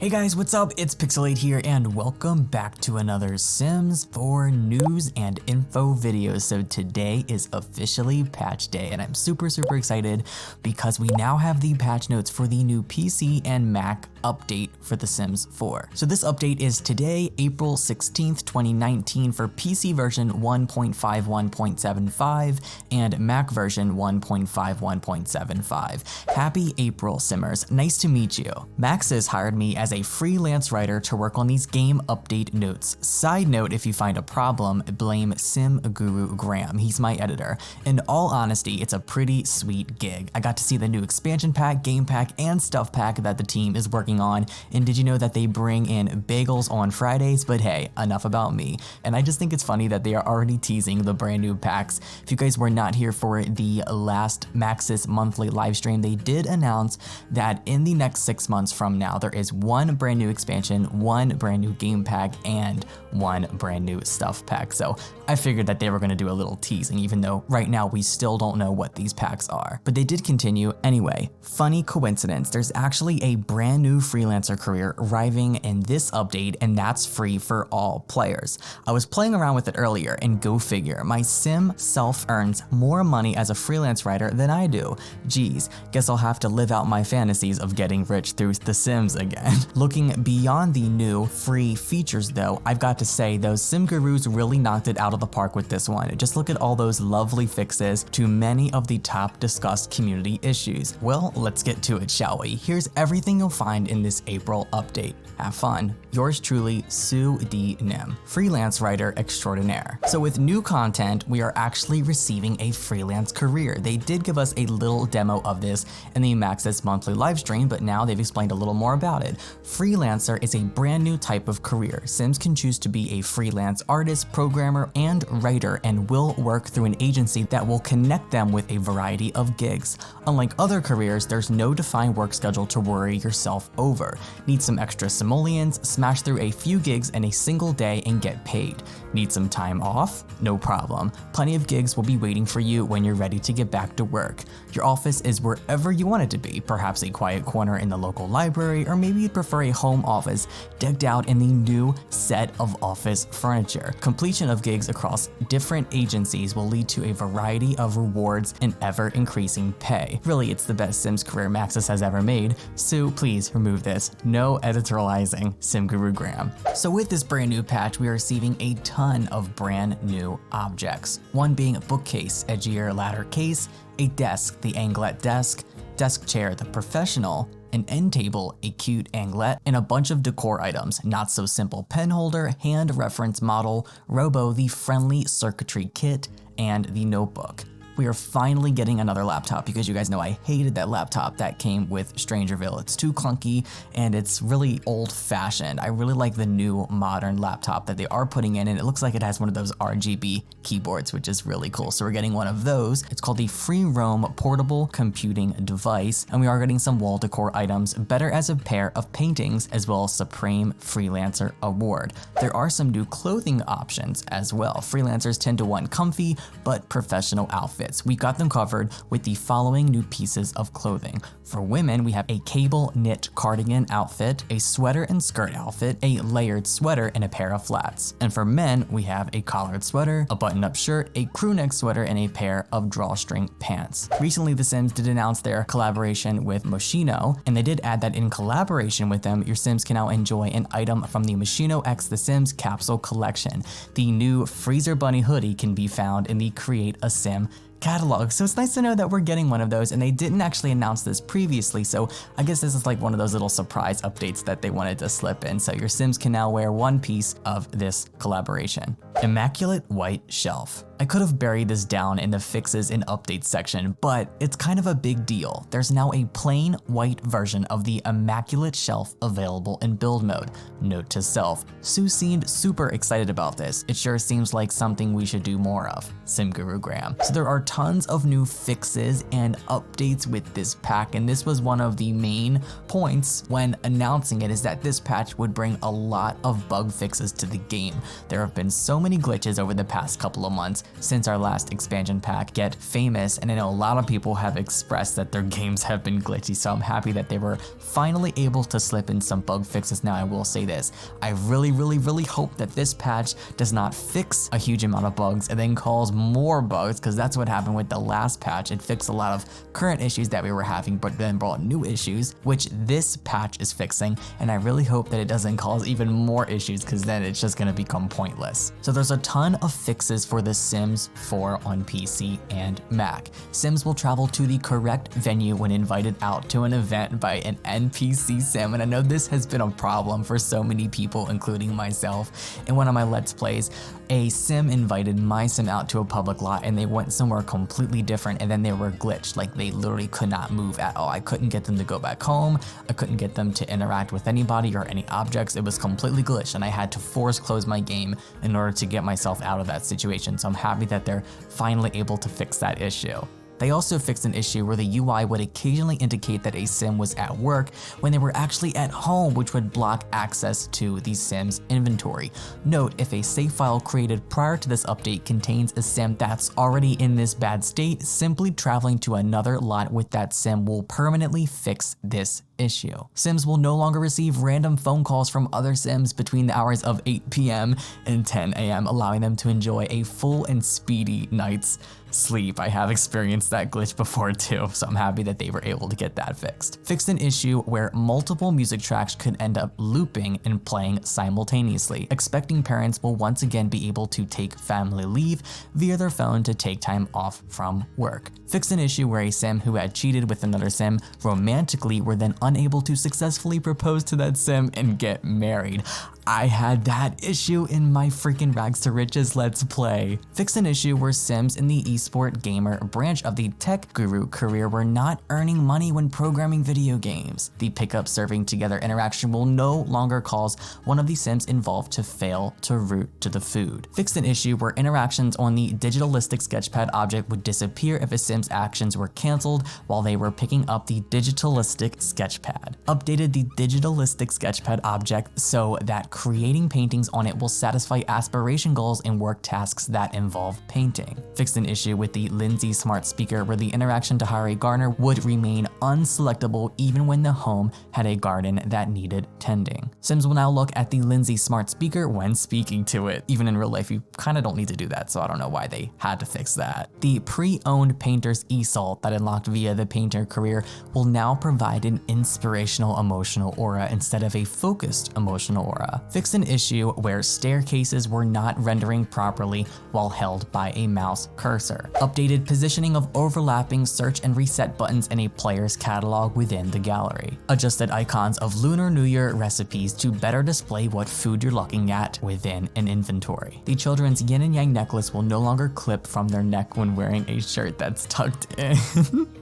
Hey guys, what's up? It's Pixelade here and welcome back to another Sims 4 news and info video. So today is officially patch day and I'm super excited because we now have the patch notes for the new PC and Mac update for The Sims 4. So this update is today, April 16th, 2019 for PC version 1.51.75 and Mac version 1.51.75. Happy April, Simmers. Nice to meet you. Maxis hired me as a freelance writer to work on these game update notes. Side note, if you find a problem, blame Sim Guru Graham. He's my editor. In all honesty, it's a pretty sweet gig. I got to see the new expansion pack, game pack, and stuff pack that the team is working on. And did you know that they bring in bagels on Fridays? But hey, enough about me. And I just think it's funny that they are already teasing the brand new packs. If you guys were not here for the last Maxis monthly live stream, they did announce that in the next 6 months from now, there is one brand new expansion, one brand new game pack, and one brand new stuff pack. So I figured that they were going to do a little teasing, even though right now we still don't know what these packs are. But they did continue. Anyway, funny coincidence, there's actually a brand new freelancer career arriving in this update, and that's free for all players. I was playing around with it earlier, and go figure, my sim self earns more money as a freelance writer than I do. Geez, guess I'll have to live out my fantasies of getting rich through The Sims again. Looking beyond the new free features though, I've got to say those sim gurus really knocked it out of the park with this one. Just look at all those lovely fixes to many of the top discussed community issues. Well, let's get to it, shall we? Here's everything you'll find in this April update. Have fun. Yours truly, Sue D. Nim, freelance writer extraordinaire. So with new content, we are actually receiving a freelance career. They did give us a little demo of this in the Maxis monthly live stream, but now they've explained a little more about it. Freelancer is a brand new type of career. Sims can choose to be a freelance artist, programmer, and writer, and will work through an agency that will connect them with a variety of gigs. Unlike other careers, there's no defined work schedule to worry yourself over. Need some extra simoleons? Smash through a few gigs in a single day and get paid. Need some time off? No problem. Plenty of gigs will be waiting for you when you're ready to get back to work. Your office is wherever you want it to be, perhaps a quiet corner in the local library, or maybe you'd prefer a home office decked out in the new set of office furniture. Completion of gigs across different agencies will lead to a variety of rewards and ever-increasing pay. Really, it's the best Sims career Maxis has ever made. Sue, please remove this. No editorializing, Sim Guru Graham. So with this brand new patch, we are receiving a ton of brand new objects. One being a bookcase, edgier ladder case, a desk, the Anglet desk, desk chair, the professional, an end table, a cute anglet, and a bunch of decor items. Not so simple pen holder, hand reference model, Robo, the friendly circuitry kit, and the notebook. We are finally getting another laptop because you guys know I hated that laptop that came with Strangerville. It's too clunky and it's really old-fashioned. I really like the new modern laptop that they are putting in, and it looks like it has one of those RGB keyboards, which is really cool. So we're getting one of those. It's called the Free Roam Portable Computing Device, and we are getting some wall decor items, better as a pair of paintings, as well as Supreme Freelancer Award. There are some new clothing options as well. Freelancers tend to want comfy but professional outfits. We got them covered with the following new pieces of clothing. For women, we have a cable knit cardigan outfit, a sweater and skirt outfit, a layered sweater, and a pair of flats. And for men, we have a collared sweater, a button-up shirt, a crew neck sweater, and a pair of drawstring pants. Recently, The Sims did announce their collaboration with Moschino, and they did add that in collaboration with them, your Sims can now enjoy an item from the Moschino x The Sims capsule collection. The new Freezer Bunny hoodie can be found in the Create a Sim catalog. So it's nice to know that we're getting one of those, and they didn't actually announce this previously, so I guess this is like one of those little surprise updates that they wanted to slip in, so your Sims can now wear one piece of this collaboration. Immaculate white shelf. I could have buried this down in the fixes and updates section, but it's kind of a big deal. There's now a plain white version of the Immaculate Shelf available in build mode. Note to self, Sue seemed super excited about this. It sure seems like something we should do more of. Sim Guru Graham. So there are tons of new fixes and updates with this pack, and this was one of the main points when announcing it, is that this patch would bring a lot of bug fixes to the game. There have been so many glitches over the past couple of months since our last expansion pack Get Famous, and I know a lot of people have expressed that their games have been glitchy, so I'm happy that they were finally able to slip in some bug fixes. Now I will say this, I really hope that this patch does not fix a huge amount of bugs and then cause more bugs, because that's what happened with the last patch. It fixed a lot of current issues that we were having, but then brought new issues, which this patch is fixing, and I really hope that it doesn't cause even more issues, because then it's just going to become pointless. So there's a ton of fixes for The Sims 4 on PC and Mac. Sims will travel to the correct venue when invited out to an event by an NPC Sim, and I know this has been a problem for so many people, including myself. In one of my Let's Plays, a Sim invited my Sim out to a public lot, and they went somewhere completely different, and then they were glitched. Like, they literally could not move at all. I couldn't get them to go back home. I couldn't get them to interact with anybody or any objects. It was completely glitched, and I had to force close my game in order to get myself out of that situation. So I'm happy that they're finally able to fix that issue. They also fixed an issue where the UI would occasionally indicate that a Sim was at work when they were actually at home, which would block access to the Sim's inventory. Note, if a save file created prior to this update contains a Sim that's already in this bad state, simply traveling to another lot with that Sim will permanently fix this issue. Sims will no longer receive random phone calls from other Sims between the hours of 8 p.m. and 10 a.m., allowing them to enjoy a full and speedy night's sleep. I have experienced that glitch before too, so I'm happy that they were able to get that fixed. Fixed an issue where multiple music tracks could end up looping and playing simultaneously. Expecting parents will once again be able to take family leave via their phone to take time off from work. Fixed an issue where a Sim who had cheated with another Sim romantically were then unable to successfully propose to that Sim and get married. I had that issue in my freaking Rags to Riches Let's Play. Fixed an issue where Sims in the esport gamer branch of the tech guru career were not earning money when programming video games. The pickup serving together interaction will no longer cause one of the Sims involved to fail to route to the food. Fixed an issue where interactions on the digitalistic sketchpad object would disappear if a Sim's actions were cancelled while they were picking up the digitalistic sketchpad. Updated the digitalistic sketchpad object so that creating paintings on it will satisfy aspiration goals and work tasks that involve painting. Fixed an issue with the Lindsay smart speaker where the interaction to hire a gardener would remain unselectable even when the home had a garden that needed tending. Sims will now look at the Lindsay smart speaker when speaking to it. Even in real life, you kind of don't need to do that, so I don't know why they had to fix that. The pre-owned painter's e-salt that unlocked via the painter career will now provide an inspirational emotional aura instead of a focused emotional aura. Fixed an issue where staircases were not rendering properly while held by a mouse cursor. Updated positioning of overlapping search and reset buttons in a player's catalog within the gallery. Adjusted icons of Lunar New Year recipes to better display what food you're looking at within an inventory. The children's yin and yang necklace will no longer clip from their neck when wearing a shirt that's tucked in.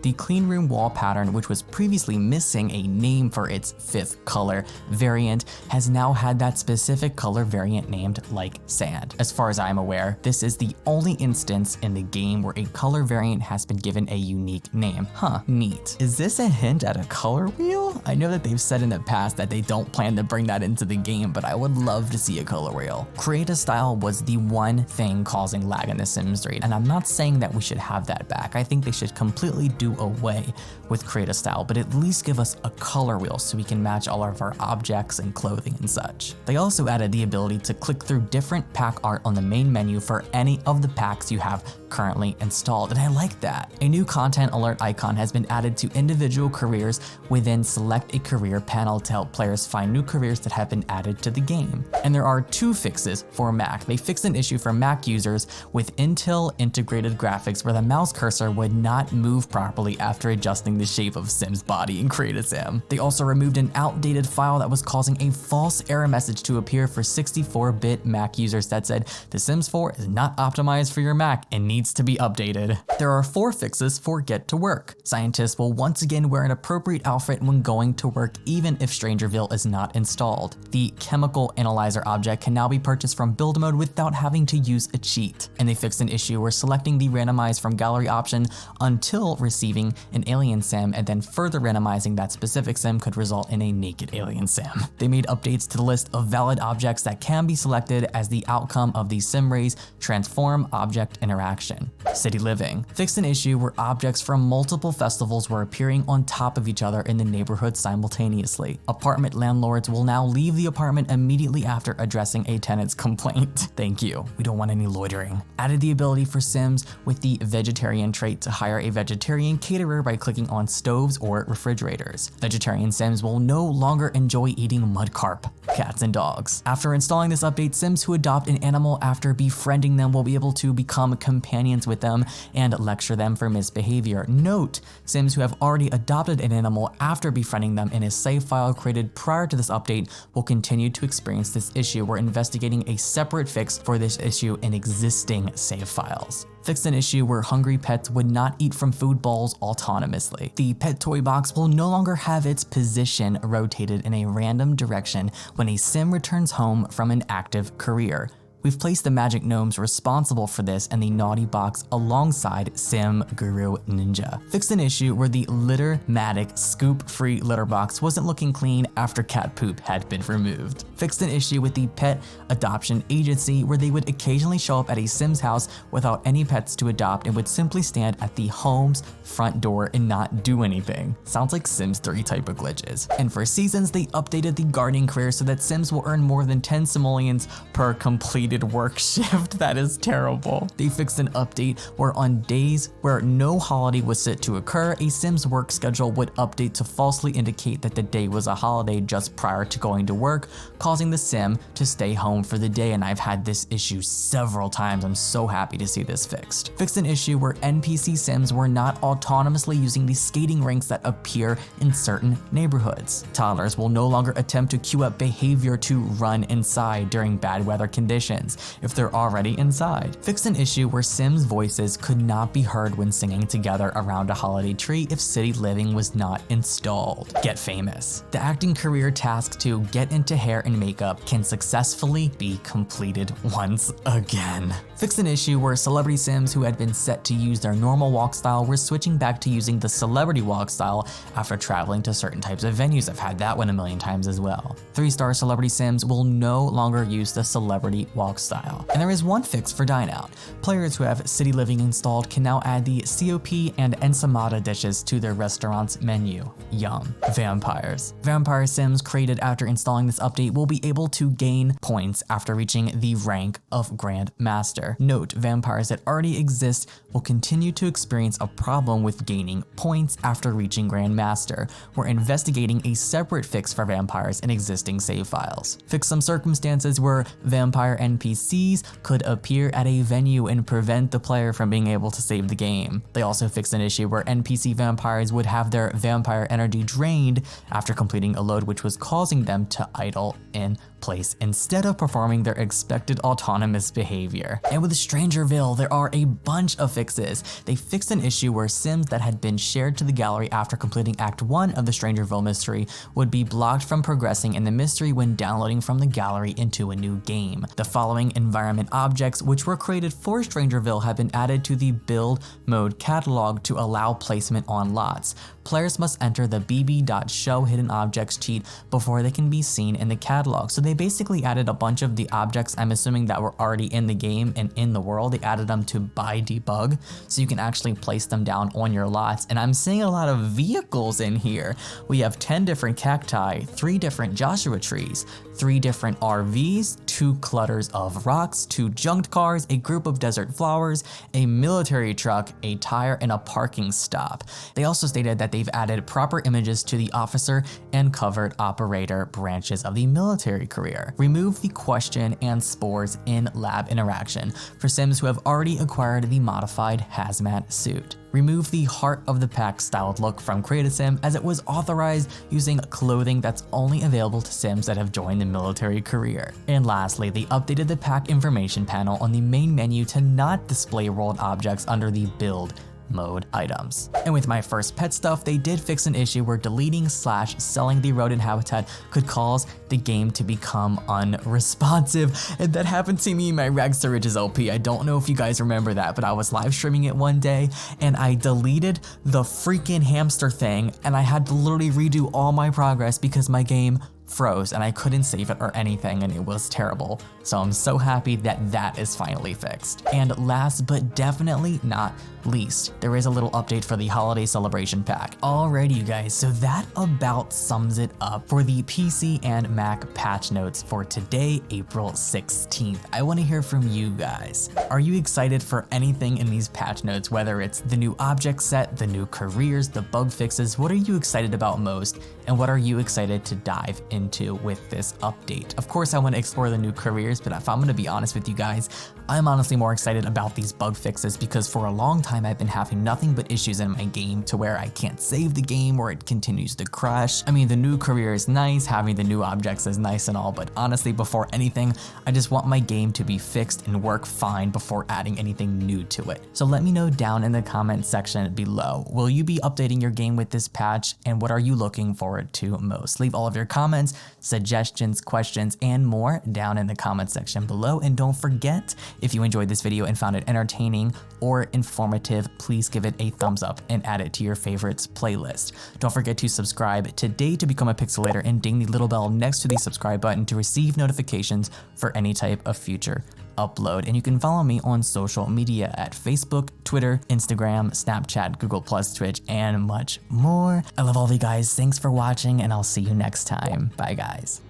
The clean room wall pattern, which was previously missing a name for its fifth color variant, has now had that specific color variant named like sand. As far as I'm aware, this is the only instance in the game where a color variant has been given a unique name. Huh, neat. Is this a hint at a color wheel? I know that they've said in the past that they don't plan to bring that into the game, but I would love to see a color wheel. Create a style was the one thing causing lag in The Sims 3, and I'm not saying that we should have that back. I think they should completely do away with create a style, but at least give us a color wheel so we can match all of our objects and clothing and such. They also added the ability to click through different pack art on the main menu for any of the packs you have currently installed, and I like that. A new content alert icon has been added to individual careers within Select a Career panel to help players find new careers that have been added to the game. And there are two fixes for Mac. They fixed an issue for Mac users with Intel integrated graphics where the mouse cursor would not move properly after adjusting the shape of Sim's body in Create a Sim. They also removed an outdated file that was causing a false error message to appear for 64-bit Mac users that said, The Sims 4 is not optimized for your Mac and needs needs to be updated. There are 4 fixes for Get to Work. Scientists will once again wear an appropriate outfit when going to work even if Strangerville is not installed. The chemical analyzer object can now be purchased from build mode without having to use a cheat. And they fixed an issue where selecting the randomize from gallery option until receiving an alien sim and then further randomizing that specific sim could result in a naked alien sim. They made updates to the list of valid objects that can be selected as the outcome of the SimRay's transform object interaction. City Living fixed an issue where objects from multiple festivals were appearing on top of each other in the neighborhood simultaneously. Apartment landlords will now leave the apartment immediately after addressing a tenant's complaint. Thank you, we don't want any loitering. Added the ability for Sims with the vegetarian trait to hire a vegetarian caterer by clicking on stoves or refrigerators. Vegetarian Sims will no longer enjoy eating mudcarp, cats and dogs. After installing this update, Sims who adopt an animal after befriending them will be able to become companions with them and lecture them for misbehavior. Note, Sims who have already adopted an animal after befriending them in a save file created prior to this update will continue to experience this issue. We're investigating a separate fix for this issue in existing save files. Fixed an issue where hungry pets would not eat from food bowls autonomously. The pet toy box will no longer have its position rotated in a random direction when a sim returns home from an active career. We've placed the magic gnomes responsible for this in the naughty box alongside Sim Guru Ninja. Fixed an issue where the Littermatic scoop-free litter box wasn't looking clean after cat poop had been removed. Fixed an issue with the pet adoption agency where they would occasionally show up at a Sim's house without any pets to adopt and would simply stand at the home's front door and not do anything. Sounds like Sims 3 type of glitches. And for seasons, they updated the guardian career so that Sims will earn more than 10 simoleons per completed work shift. That is terrible. They fixed an update where on days where no holiday was set to occur, a Sim's work schedule would update to falsely indicate that the day was a holiday just prior to going to work, causing the Sim to stay home for the day. And I've had this issue several times. I'm so happy to see this fixed. Fixed an issue where NPC Sims were not autonomously using the skating rinks that appear in certain neighborhoods. Toddlers will no longer attempt to queue up behavior to run inside during bad weather conditions if they're already inside. Fixed an issue where Sims voices could not be heard when singing together around a holiday tree if City Living was not installed. Get Famous. The acting career task to get into hair and makeup can successfully be completed once again. Fixed an issue where celebrity Sims who had been set to use their normal walk style were switching back to using the celebrity walk style after traveling to certain types of venues. I've had that one a million times as well. 3-star celebrity Sims will no longer use the celebrity walk style. And there is one fix for Dine Out. Players who have City Living installed can now add the COP and ensamada dishes to their restaurant's menu. Yum. Vampires. Vampire Sims created after installing this update will be able to gain points after reaching the rank of Grand Master. Note, vampires that already exist will continue to experience a problem with gaining points after reaching Grand Master. We're investigating a separate fix for vampires in existing save files. Fix some circumstances where vampire NPCs could appear at a venue and prevent the player from being able to save the game. They also fixed an issue where NPC vampires would have their vampire energy drained after completing a load, which was causing them to idle in place instead of performing their expected autonomous behavior. And with Strangerville, there are a bunch of fixes. They fixed an issue where Sims that had been shared to the gallery after completing Act 1 of the Strangerville mystery would be blocked from progressing in the mystery when downloading from the gallery into a new game. The following environment objects, which were created for Strangerville, have been added to the build mode catalog to allow placement on lots. Players must enter the bb.show hidden objects cheat before they can be seen in the catalog. So they basically added a bunch of the objects, I'm assuming, that were already in the game and in the world. They added them to by debug, so you can actually place them down on your lots. And I'm seeing a lot of vehicles in here. We have 10 different cacti, 3 different Joshua trees, 3 different RVs, 2 clutters of rocks, 2 junked cars, a group of desert flowers, a military truck, a tire, and a parking stop. They also stated that they've added proper images to the officer and covert operator branches of the military career. Remove the question and spores in lab interaction for Sims who have already acquired the modified hazmat suit. remove the heart of the pack styled look from Create a Sim, as it was authorized using clothing that's only available to Sims that have joined the military career. And lastly, they updated the pack information panel on the main menu to not display rolled objects under the build mode items. And with my first pet stuff, they did fix an issue where deleting / selling the rodent habitat could cause the game to become unresponsive. And that happened to me in my Rags to Riches LP. I don't know if you guys remember that, but I was live streaming it one day and I deleted the freaking hamster thing and I had to literally redo all my progress because my game froze and I couldn't save it or anything, and it was terrible. So I'm so happy that that is finally fixed. And last but definitely not least, there is a little update for the holiday celebration pack. Alrighty you guys, so that about sums it up for the PC and Mac patch notes for today, April 16th. I want to hear from you guys. Are you excited for anything in these patch notes, whether it's the new object set, the new careers, the bug fixes? What are you excited about most, and what are you excited to dive into with this update? Of course, I want to explore the new careers, but if I'm going to be honest with you guys, I'm honestly more excited about these bug fixes because for a long time I've been having nothing but issues in my game to where I can't save the game or it continues to crash. I mean, the new career is nice, having the new objects is nice and all, but honestly, before anything, I just want my game to be fixed and work fine before adding anything new to it. So let me know down in the comment section below. Will you be updating your game with this patch, and what are you looking forward to most? Leave all of your comments, suggestions, questions, and more down in the comment section below. And don't forget, if you enjoyed this video and found it entertaining or informative, please give it a thumbs up and add it to your favorites playlist. Don't forget to subscribe today to become a Pixelator and ding the little bell next to the subscribe button to receive notifications for any type of future upload. And you can follow me on social media at Facebook, Twitter, Instagram, Snapchat, Google+, Twitch, and much more. I love all of you guys. Thanks for watching, and I'll see you next time. Bye, guys.